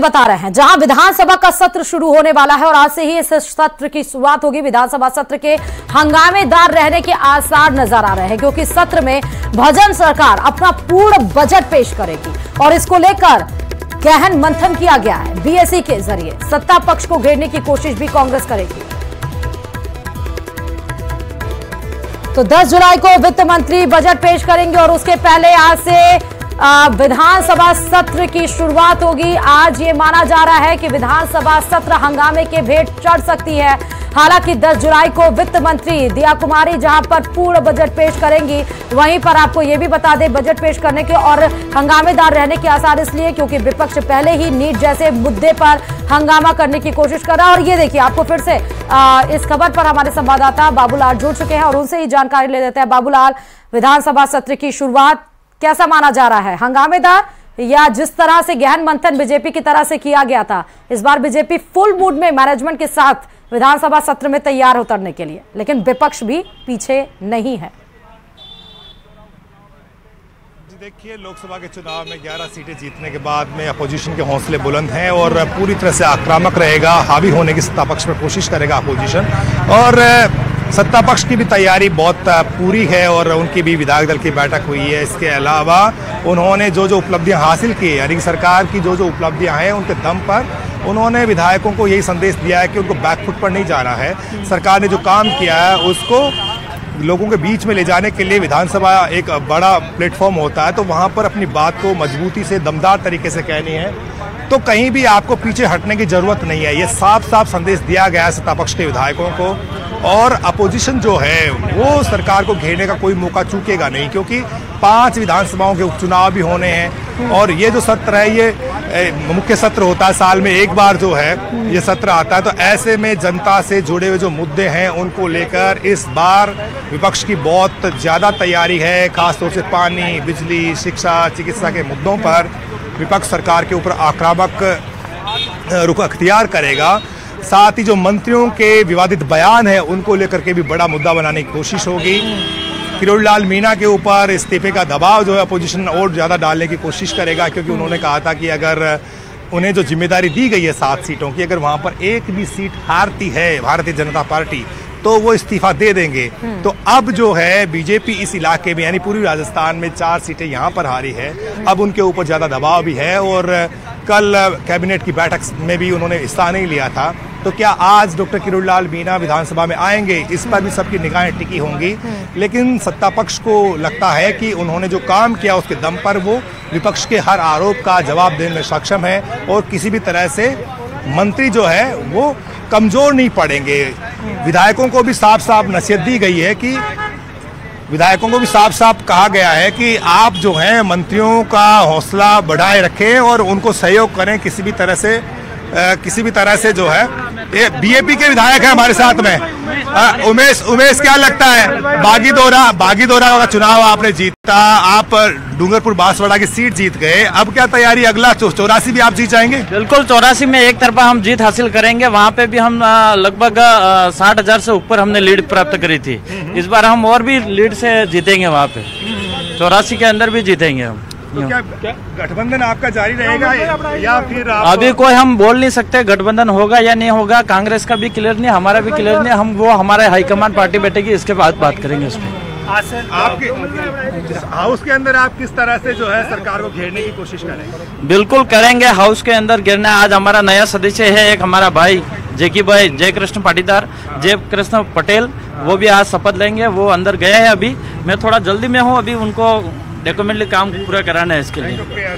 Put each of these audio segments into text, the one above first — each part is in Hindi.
बता रहे हैं जहां विधानसभा का सत्र शुरू होने वाला है और आज से ही इस सत्र की शुरुआत होगी। विधानसभा सत्र के हंगामेदार रहने के आसार नजर आ रहे हैं क्योंकि सत्र में भजन सरकार अपना पूर्ण बजट पेश करेगी और इसको लेकर गहन मंथन किया गया है। बीएसई के जरिए सत्ता पक्ष को घेरने की कोशिश भी कांग्रेस करेगी। तो 10 जुलाई को वित्त मंत्री बजट पेश करेंगे और उसके पहले आज से विधानसभा सत्र की शुरुआत होगी। आज ये माना जा रहा है कि विधानसभा सत्र हंगामे के भेंट चढ़ सकती है। हालांकि 10 जुलाई को वित्त मंत्री दिया कुमारी जहां पर पूर्ण बजट पेश करेंगी, वहीं पर आपको ये भी बता दें बजट पेश करने के और हंगामेदार रहने के आसार इसलिए क्योंकि विपक्ष पहले ही नीट जैसे मुद्दे पर हंगामा करने की कोशिश कर रहा है। और ये देखिए आपको फिर से इस खबर पर हमारे संवाददाता बाबूलाल जुड़ चुके हैं और उनसे ही जानकारी ले लेते हैं। बाबूलाल, विधानसभा सत्र की शुरुआत कैसा माना जा रहा है, हंगामेदार या जिस तरह से गहन मंथन बीजेपी की तरह से किया गया था? इस बार बीजेपी फुल मूड में मैनेजमेंट के साथ विधानसभा सत्र में तैयार उतरने के लिए, लेकिन विपक्ष भी पीछे नहीं है। देखिए, लोकसभा के चुनाव में 11 सीटें जीतने के बाद में अपोजिशन के हौसले बुलंद हैं और पूरी तरह से आक्रामक रहेगा, हावी होने की सत्ता पक्ष में कोशिश करेगा अपोजिशन। और सत्ता पक्ष की भी तैयारी बहुत पूरी है और उनकी भी विधायक दल की बैठक हुई है। इसके अलावा उन्होंने जो उपलब्धियां हासिल की, यानी कि सरकार की जो उपलब्धियां हैं उनके दम पर उन्होंने विधायकों को यही संदेश दिया है कि उनको बैकफुट पर नहीं जाना है। सरकार ने जो काम किया है उसको लोगों के बीच में ले जाने के लिए विधानसभा एक बड़ा प्लेटफॉर्म होता है, तो वहाँ पर अपनी बात को मजबूती से दमदार तरीके से कहनी है, तो कहीं भी आपको पीछे हटने की जरूरत नहीं है। ये साफ साफ संदेश दिया गया है सत्ता पक्ष के विधायकों को। और अपोजिशन जो है वो सरकार को घेरने का कोई मौका चूकेगा नहीं, क्योंकि 5 विधानसभाओं के उपचुनाव भी होने हैं और ये जो सत्र है ये मुख्य सत्र होता है, साल में एक बार जो है ये सत्र आता है। तो ऐसे में जनता से जुड़े हुए जो मुद्दे हैं उनको लेकर इस बार विपक्ष की बहुत ज़्यादा तैयारी है। खासतौर से पानी, बिजली, शिक्षा, चिकित्सा के मुद्दों पर विपक्ष सरकार के ऊपर आक्रामक रुख अख्तियार करेगा। साथ ही जो मंत्रियों के विवादित बयान है उनको लेकर के भी बड़ा मुद्दा बनाने की कोशिश होगी। किरोड़ीलाल मीणा के ऊपर इस्तीफे का दबाव जो है अपोजिशन और ज़्यादा डालने की कोशिश करेगा, क्योंकि उन्होंने कहा था कि अगर उन्हें जो जिम्मेदारी दी गई है 7 सीटों की, अगर वहाँ पर एक भी सीट हारती है भारतीय जनता पार्टी तो वो इस्तीफा दे देंगे। तो अब जो है बीजेपी इस इलाके में यानी पूरी राजस्थान में 4 सीटें यहाँ पर हारी है, अब उनके ऊपर ज़्यादा दबाव भी है। और कल कैबिनेट की बैठक में भी उन्होंने हिस्सा नहीं लिया था, तो क्या आज डॉक्टर किरोड़ीलाल मीणा विधानसभा में आएंगे, इस पर भी सबकी निगाहें टिकी होंगी। लेकिन सत्ता पक्ष को लगता है कि उन्होंने जो काम किया उसके दम पर वो विपक्ष के हर आरोप का जवाब देने में सक्षम है और किसी भी तरह से मंत्री जो है वो कमजोर नहीं पड़ेंगे। विधायकों को भी साफ साफ नसीहत दी गई है कि विधायकों को भी साफ साफ कहा गया है कि आप जो हैं मंत्रियों का हौसला बढ़ाए रखें और उनको सहयोग करें किसी भी तरह से जो है। ये बीएपी के विधायक है हमारे साथ में। उमेश क्या लगता है, बागीदोरा का चुनाव आपने जीता, आप डूंगरपुर बांसवाड़ा की सीट जीत गए, अब क्या तैयारी, अगला 84 भी आप जीत जाएंगे? बिल्कुल, 84 में एक तरफा हम जीत हासिल करेंगे। वहाँ पे भी हम लगभग 60,000 से ऊपर हमने लीड प्राप्त करी थी। इस बार हम और भी लीड से जीतेंगे, वहाँ पे 84 के अंदर भी जीतेंगे हम। तो क्या गठबंधन आपका जारी रहेगा या फिर अभी कोई हम बोल नहीं सकते गठबंधन होगा या नहीं होगा। कांग्रेस का भी क्लियर नहीं, हमारा भी क्लियर नहीं। हम वो हमारे हाईकमान पार्टी बैठेगी, इसके बाद बात करेंगे उसमें। आपके हाउस के अंदर आप किस तरह से जो है सरकार को घेरने की कोशिश करेंगे? बिल्कुल करेंगे, हाउस के अंदर घेरना। आज हमारा नया सदस्य है एक हमारा भाई जेकी भाई जयकृष्ण पाटीदार, जयकृष्ण पटेल, वो भी आज शपथ लेंगे। वो अंदर गए हैं, अभी मैं थोड़ा जल्दी में हूँ, अभी उनको डॉक्यूमेंटली काम पूरा कराना है इसके लिए।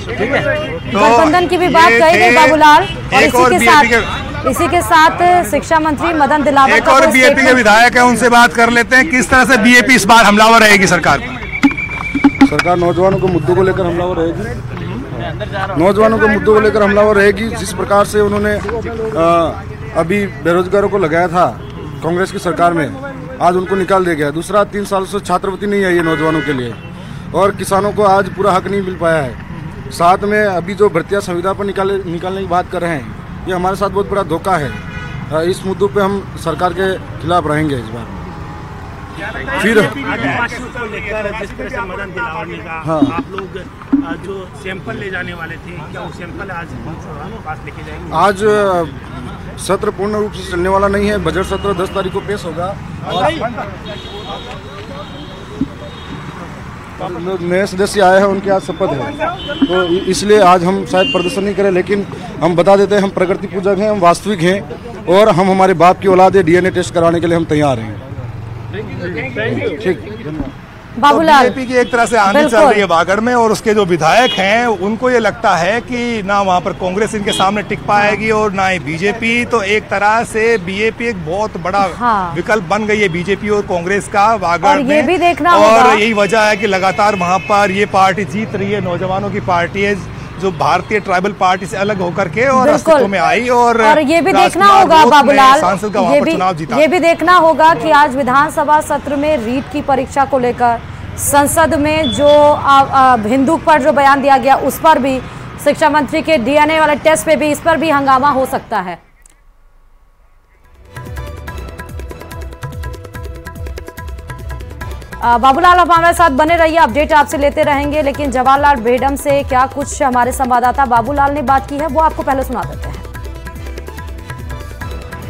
ठीक है, गठबंधन की भी बात कही गई बाबूलाल, और इसी के साथ शिक्षा मंत्री मदन दिलावर एक और बीएपी के विधायक है, उनसे बात कर लेते हैं। किस तरह से बीएपी इस बार हमलावर रहेगी सरकार नौजवानों के मुद्दों को लेकर हमलावर रहेगी। नौजवानों के मुद्दों को लेकर हमलावर रहेगी। जिस प्रकार से उन्होंने अभी बेरोजगारों को लगाया था कांग्रेस की सरकार में, आज उनको निकाल दिया गया। दूसरा, 3 साल से छात्रवृत्ति नहीं आई है नौजवानों के लिए और किसानों को आज पूरा हक नहीं मिल पाया है। साथ में अभी जो भर्तियां संविदा पर निकालने की बात कर रहे हैं, ये हमारे साथ बहुत बड़ा धोखा है। इस मुद्दों पे हम सरकार के खिलाफ रहेंगे इस बार। फिर जिस तरह से मदन दिलावर ने कहा, आप लोग जो सैंपल ले जाने वाले थे, क्या वो सैंपल आज पास लेके जाएंगे? आज सत्र पूर्ण रूप से चलने वाला नहीं है। बजट सत्र 10 तारीख को पेश होगा और नए सदस्य आए हैं, उनके आज शपथ है, तो इसलिए आज हम शायद प्रदर्शन नहीं करें, लेकिन हम बता देते हैं हम प्रगति पूजक हैं, हम वास्तविक हैं और हम हमारे बाप की औलाद है। DNA टेस्ट कराने के लिए हम तैयार हैं। ठीक, बाबूलाल, बीजेपी की एक तरह से आंधी चल रही है बागड़ में, और उसके जो विधायक हैं उनको ये लगता है कि ना वहाँ पर कांग्रेस इनके सामने टिक पाएगी और ना ही बीजेपी। तो एक तरह से बीजेपी एक बहुत बड़ा विकल्प बन गई है बीजेपी और कांग्रेस का बागड़ में। ये भी देखना और यही वजह है कि लगातार वहाँ पर ये पार्टी जीत रही है, नौजवानों की पार्टी है जो भारतीय ट्राइबल पार्टी से अलग होकर के और अस्तित्व में आई। और ये भी देखना होगा बाबूलाल, सांसद का वहाँ पर चुनाव जीता। ये भी देखना होगा कि आज विधानसभा सत्र में रीट की परीक्षा को लेकर संसद में जो हिंदू पर जो बयान दिया गया उस पर भी, शिक्षा मंत्री के DNA वाले टेस्ट पे भी, इस पर भी हंगामा हो सकता है। बाबूलाल, आप हमारे साथ बने रहिए, अपडेट आपसे लेते रहेंगे। लेकिन जवाहरलाल बेडम से क्या कुछ हमारे संवाददाता बाबूलाल ने बात की है वो आपको पहले सुना देते हैं।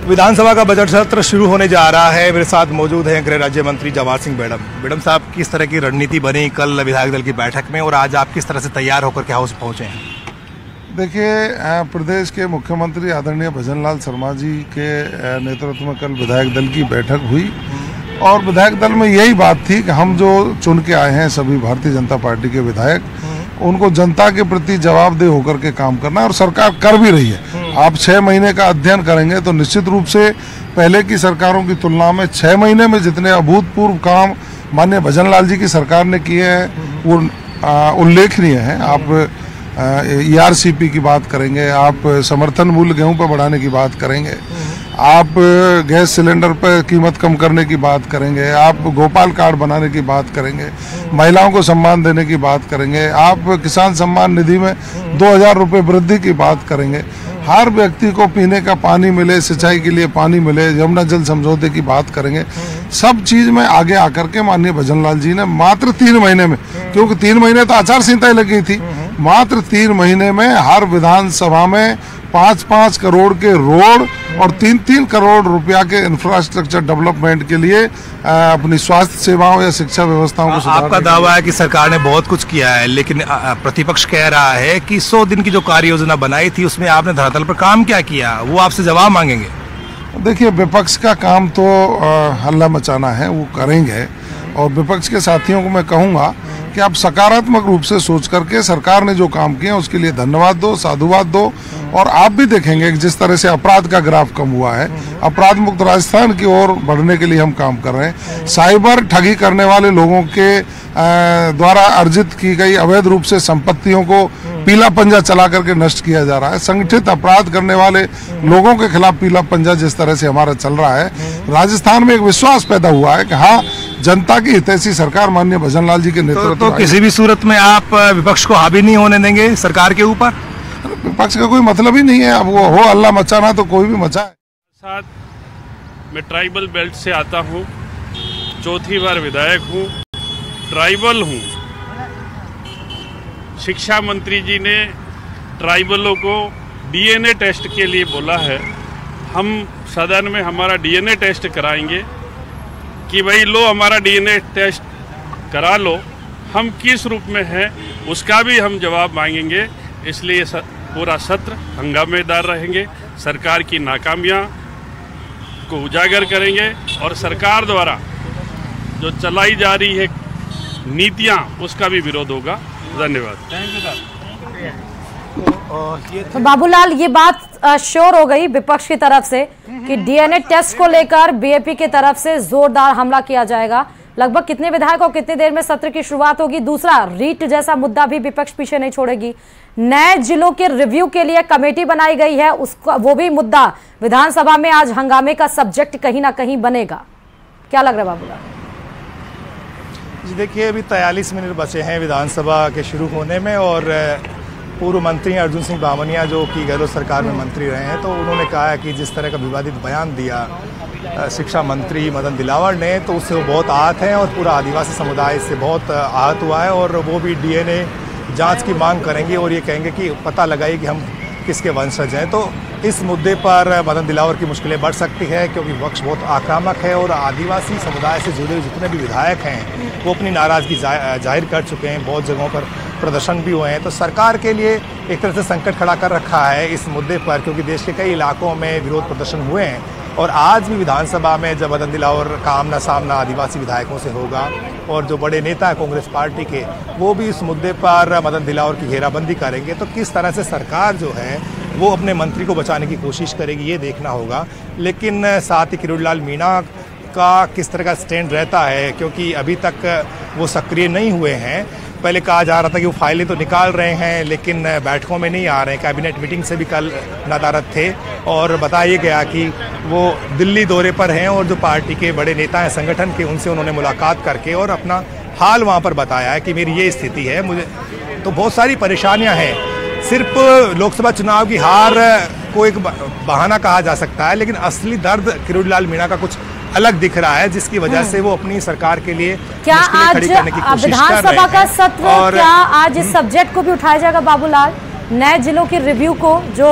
विधानसभा का बजट सत्र शुरू होने जा रहा है। मेरे साथ मौजूद हैं गृह राज्य मंत्री जवाहर सिंह बेडम। बेडम साहब, किस तरह की रणनीति बनी कल विधायक दल की बैठक में और आज आप किस तरह से तैयार होकर के हाउस पहुंचे हैं? देखिए, प्रदेश के मुख्यमंत्री आदरणीय भजन लाल शर्मा जी के नेतृत्व में कल विधायक दल की बैठक हुई और विधायक दल में यही बात थी कि हम जो चुन के आए हैं सभी भारतीय जनता पार्टी के विधायक, उनको जनता के प्रति जवाबदेह होकर के काम करना है और सरकार कर भी रही है। आप 6 महीने का अध्ययन करेंगे तो निश्चित रूप से पहले की सरकारों की तुलना में 6 महीने में जितने अभूतपूर्व काम माननीय भजन लाल जी की सरकार ने किए हैं वो उल्लेखनीय है। आप ERCP की बात करेंगे, आप समर्थन मूल्य गेहूं पर बढ़ाने की बात करेंगे, आप गैस सिलेंडर पर कीमत कम करने की बात करेंगे, आप गोपाल कार्ड बनाने की बात करेंगे, महिलाओं को सम्मान देने की बात करेंगे, आप किसान सम्मान निधि में 2000 रुपये वृद्धि की बात करेंगे, हर व्यक्ति को पीने का पानी मिले, सिंचाई के लिए पानी मिले, यमुना जल समझौते की बात करेंगे। सब चीज में आगे आकर के माननीय भजन लाल जी ने मात्र 3 महीने में, क्योंकि 3 महीने तो आचार संहिता लगी थी, मात्र 3 महीने में हर विधानसभा में 5-5 करोड़ के रोड और 3-3 करोड़ रुपया के इंफ्रास्ट्रक्चर डेवलपमेंट के लिए अपनी स्वास्थ्य सेवाओं या शिक्षा व्यवस्थाओं को सुधारने। आपका दावा है कि सरकार ने बहुत कुछ किया है, लेकिन प्रतिपक्ष कह रहा है कि 100 दिन की जो कार्य योजना बनाई थी उसमें आपने धरातल पर काम क्या किया, वो आपसे जवाब मांगेंगे। देखिए, विपक्ष का काम तो हल्ला मचाना है, वो करेंगे और विपक्ष के साथियों को मैं कहूँगा कि आप सकारात्मक रूप से सोच करके सरकार ने जो काम किया उसके लिए धन्यवाद दो, साधुवाद दो। और आप भी देखेंगे कि जिस तरह से अपराध का ग्राफ कम हुआ है, अपराध मुक्त राजस्थान की ओर बढ़ने के लिए हम काम कर रहे हैं। साइबर ठगी करने वाले लोगों के द्वारा अर्जित की गई अवैध रूप से संपत्तियों को पीला पंजा चला करके नष्ट किया जा रहा है। संगठित अपराध करने वाले लोगों के खिलाफ पीला पंजा जिस तरह से हमारा चल रहा है, राजस्थान में एक विश्वास पैदा हुआ है कि हाँ, जनता की हितैषी सरकार माननीय भजन लाल जी के नेतृत्व तो किसी भी सूरत में आप विपक्ष को हावी नहीं होने देंगे सरकार के ऊपर? विपक्ष का कोई मतलब ही नहीं है, अब वो हो अल्लाह मचाना तो कोई भी मचाए। साथ मैं ट्राइबल बेल्ट से आता हूँ, चौथी बार विधायक हूँ, ट्राइबल हूँ। शिक्षा मंत्री जी ने ट्राइबलों को DNA टेस्ट के लिए बोला है। हम सदन में हमारा DNA टेस्ट कराएंगे कि भाई लो हमारा DNA टेस्ट करा लो, हम किस रूप में हैं उसका भी हम जवाब मांगेंगे। इसलिए पूरा सत्र हंगामेदार रहेंगे, सरकार की नाकामियां को उजागर करेंगे और सरकार द्वारा जो चलाई जा रही है नीतियां उसका भी विरोध होगा। धन्यवाद। तो बाबूलाल, ये बात श्योर हो गई विपक्ष की तरफ से कि DNA टेस्ट को लेकर BJP की तरफ से जोरदार हमला किया जाएगा। लगभग कितने विधायक और कितनी देर में सत्र की शुरुआत होगी? दूसरा, रीट जैसा मुद्दा भी विपक्ष पीछे नहीं छोड़ेगी। नए जिलों के रिव्यू के लिए कमेटी बनाई गई है, उसका वो भी मुद्दा विधानसभा में आज हंगामे का सब्जेक्ट कहीं ना कहीं बनेगा। क्या लग रहा है बाबूलाल? जी देखिए, अभी 43 मिनट बचे हैं विधानसभा के शुरू होने में और पूर्व मंत्री अर्जुन सिंह बामनिया जो कि गहलोत सरकार में मंत्री रहे हैं, तो उन्होंने कहा है कि जिस तरह का विवादित बयान दिया शिक्षा मंत्री मदन दिलावर ने, तो उससे वो बहुत आहत हैं और पूरा आदिवासी समुदाय इससे बहुत आहत हुआ है और वो भी DNA जांच की मांग करेंगे और ये कहेंगे कि पता लगाइए कि हम किसके वंशज हैं। तो इस मुद्दे पर मदन दिलावर की मुश्किलें बढ़ सकती है, क्योंकि विपक्ष बहुत आक्रामक है और आदिवासी समुदाय से जुड़े जितने भी विधायक हैं वो अपनी नाराज़गी जाहिर कर चुके हैं। बहुत जगहों पर प्रदर्शन भी हुए हैं। तो सरकार के लिए एक तरह से संकट खड़ा कर रखा है इस मुद्दे पर, क्योंकि देश के कई इलाकों में विरोध प्रदर्शन हुए हैं और आज भी विधानसभा में जब मदन दिलावर का आमना सामना आदिवासी विधायकों से होगा और जो बड़े नेता हैं कांग्रेस पार्टी के वो भी इस मुद्दे पर मदन दिलावर की घेराबंदी करेंगे, तो किस तरह से सरकार जो है वो अपने मंत्री को बचाने की कोशिश करेगी ये देखना होगा। लेकिन साथ ही किरोड़ीलाल मीणा का किस तरह का स्टैंड रहता है, क्योंकि अभी तक वो सक्रिय नहीं हुए हैं। पहले कहा जा रहा था कि वो फाइलें तो निकाल रहे हैं लेकिन बैठकों में नहीं आ रहे हैं। कैबिनेट मीटिंग से भी कल नदारद थे और बताया गया कि वो दिल्ली दौरे पर हैं और जो पार्टी के बड़े नेता हैं संगठन के उनसे उन्होंने मुलाकात करके और अपना हाल वहाँ पर बताया है कि मेरी ये स्थिति है। मुझे तो बहुत सारी परेशानियाँ हैं। सिर्फ लोकसभा चुनाव की हार को एक बहाना कहा जा सकता है, लेकिन असली दर्द किरोड़ीलाल मीणा का कुछ अलग दिख रहा है, जिसकी वजह से वो अपनी सरकार के लिए क्या आज विधानसभा का सत्र और क्या आज इस सब्जेक्ट को भी उठाया जाएगा बाबूलाल, नए जिलों की रिव्यू को जो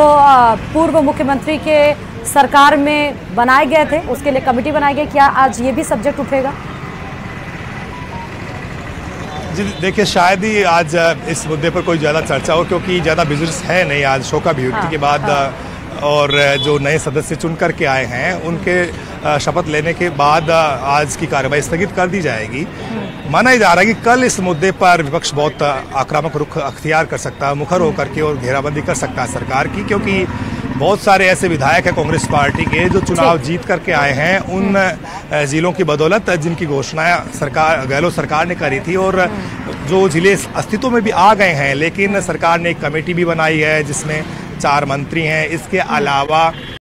पूर्व मुख्यमंत्री के सरकार में बनाए गए थे उसके लिए कमेटी बनाई गई, क्या आज ये भी सब्जेक्ट उठेगा? जी देखिए, शायद ही आज इस मुद्दे पर कोई ज़्यादा चर्चा हो, क्योंकि ज़्यादा बिजनेस है नहीं आज शोका अभिव्यक्ति के बाद। और जो नए सदस्य चुन करके आए हैं उनके शपथ लेने के बाद आज की कार्रवाई स्थगित कर दी जाएगी। माना ही जा रहा है कि कल इस मुद्दे पर विपक्ष बहुत आक्रामक रुख अख्तियार कर सकता है, मुखर होकर के और घेराबंदी कर सकता है सरकार की, क्योंकि बहुत सारे ऐसे विधायक हैं कांग्रेस पार्टी के जो चुनाव जीत करके आए हैं उन जिलों की बदौलत जिनकी घोषणाएं सरकार गहलोत सरकार ने करी थी और जो जिले अस्तित्व में भी आ गए हैं। लेकिन सरकार ने एक कमेटी भी बनाई है जिसमें 4 मंत्री हैं। इसके अलावा